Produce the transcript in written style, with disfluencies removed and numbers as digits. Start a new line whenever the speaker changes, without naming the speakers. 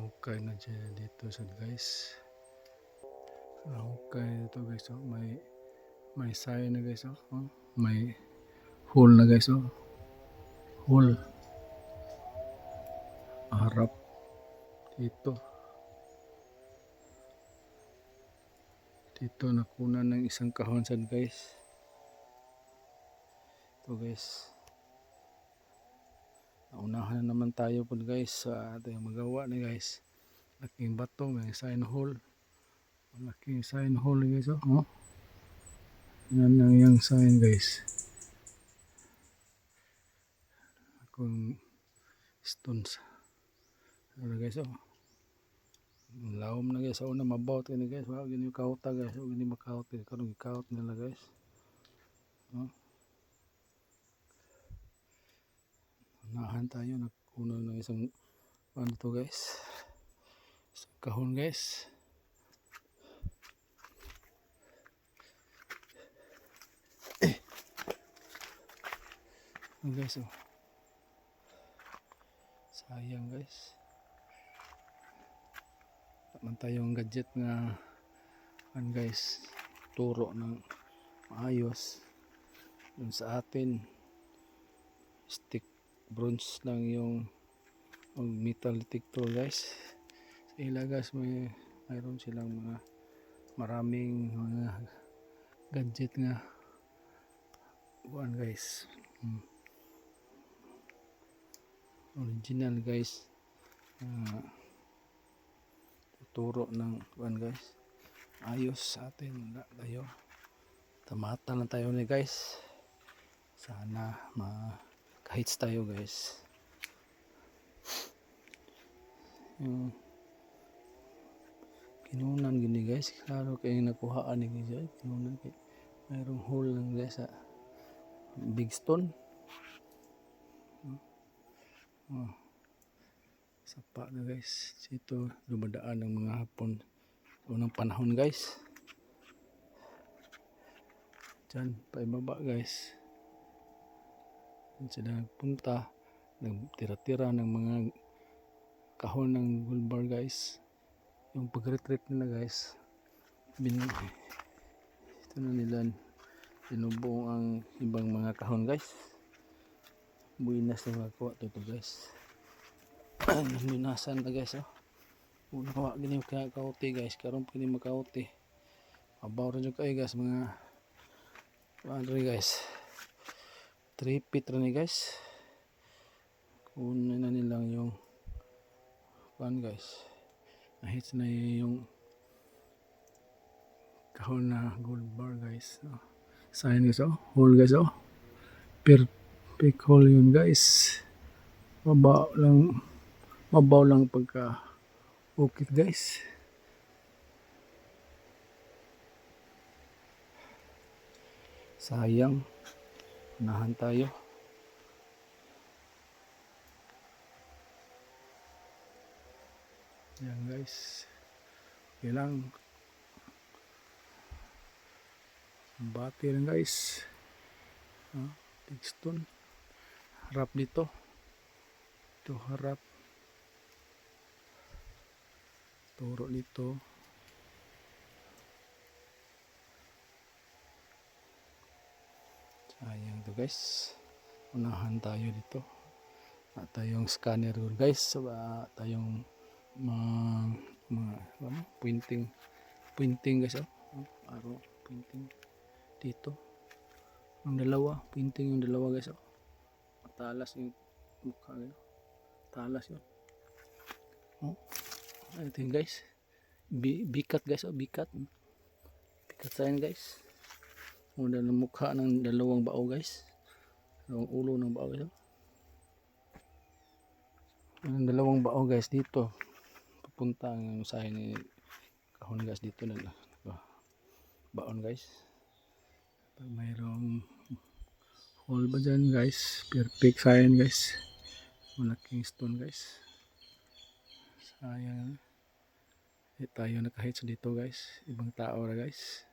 Nahukay na dyan dito sa guys. Nahukay dito guys. Oh. May sign na guys. Oh. Oh. May hole na guys. Oh. Hole. Harap dito. Dito nakuna ng isang kahon sad guys. Ito guys. Naunahan na naman tayo po guys sa ating magawa na guys. Laking bato, may sign hole. Laking sign hole guys. Oh. Yan ang yung sign guys. Akong stones. Ano guys oh. Lawom na guys. Una mabawt kini guys. Wala gini kauta guys. Wala gini makaut. Karong ikaut nila guys. Oh. Unahan tayo. Nakuno ng isang ano to guys. Isang kahon guys. Guys oh. Sayang guys. Naman tayong gadget na guys, turo ng maayos. Yung sa atin stick bronze lang yung metal detector guys. Sa ila guys mayroon silang mga maraming mga gadget nga buwan guys. Original guys. Turo ng buwan guys. Ayos sa atin. Wala tayo. Tamata lang tayo ni guys. Sana makahits tayo guys. Yung kinunan gini guys. Klaro kayo nakuhaan ni guys. Kinunan kayo. Mayroong hole lang guys sa big stone. Oh. Sapa na guys. Ito dumadaan ng mga hapon. Unang panahon guys. Diyan paibaba guys. Diyan sila nagpunta. Nagtira-tira ng mga kahon ng gold bar guys. Yung pag-retreat nila guys. Ito na nila binubuo ang ibang mga kahon guys. Buinas na mga kuha ito guys. Minasan na guys oh. Una wa gini kauti guys, karon pini makauti. Abaw ra jud kay guys mga andre guys. 3 feet ra ni guys. Kunin na nilang yung pan guys. Nahits na yung kahon na gold bar guys. Oh. Sign guys oh, hole guys oh. Perfect hole yun guys. Mabaw lang pagka ukit guys. Sayang. Unahan tayo. Yan guys. Ilang bati lang guys. Big stone. Harap dito. Ito harap. Turo dito. Sayang to guys. Unahan tayo dito. At tayong scanner guys. Tayong mga pointing guys oh. Aro pointing dito. Ang dalawa, pointing yung dalawa guys oh. Matalas yung mukha guys. Talas yun. Oh. Ito yun guys. Bikat guys oh, bikat. Bikat sa yan guys. Muna ng mukha ng dalawang bao guys. Dalawang ulo ng bao guys oh. Ang dalawang bao guys dito. Papunta ang sahin ni kahon guys dito na baon guys. Mayroong hole ba dyan guys. Perfect sign guys. Malaking stone guys. Sayang. Tayo nakahits dito guys. Ibang tao ra guys.